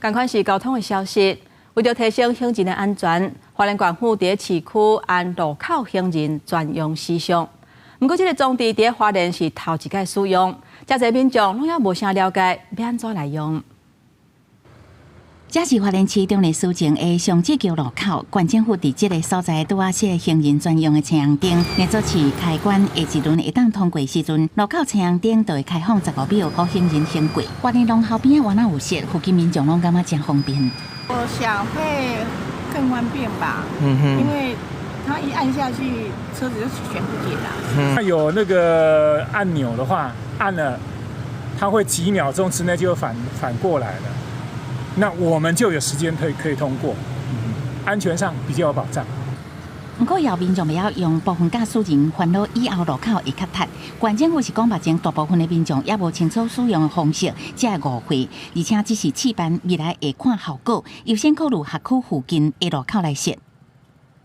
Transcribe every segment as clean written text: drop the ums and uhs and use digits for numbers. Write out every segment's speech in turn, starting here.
同款是交通的消息，为了提升行人的安全，花莲县府伫市区按路口行人专用时尚。不过，这个装置伫花莲是头一届使用，真侪民众拢也无啥了解，要安怎来用。 这是花莲市中立市情的上志桥路口，县政府伫这个所在拄啊设行人专用的青红灯，来做市开关下一轮会当通过时阵，路口青红灯就会开放15秒，让行人行过。花莲龙后边原来有设，附近民众拢感觉真方便。我想会更方便吧，因为它一按下去，车子就全部解了。它有那个按钮的话，按了它会几秒钟之内就反过来了。 那我们就有时间可以通过，安全上比较有保障。不过，有民众不要用部分驾驶人烦恼以后路口会较塞。县政府是讲目前大部分的民众也无清楚使用的方式，才会误会，而且只是试办未来会看效果，优先考虑辖区附近的路口来设。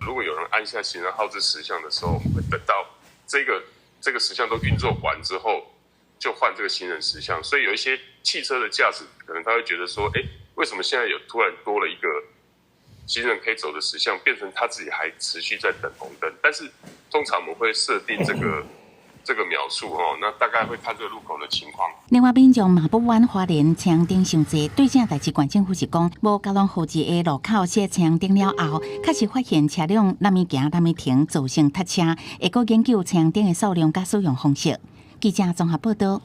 如果有人按下行人号志时项的时候，我们会等到这个时项都运作完之后，就换这个行人时项。所以有一些汽车的驾驶可能他会觉得说，为什么现在有突然多了一个行人可以走的时项，变成他自己还持续在等红灯？但是通常我们会设定这个描述那大概会看这个路口的情况。另外，民众嘛不满花莲青红灯伤济，对这代志县政府是讲，无交通号志的路口设青红灯了后，确实发现车辆难免行难免停，造成塞车，会搁研究青红灯的数量甲使用方式。记者综合报道。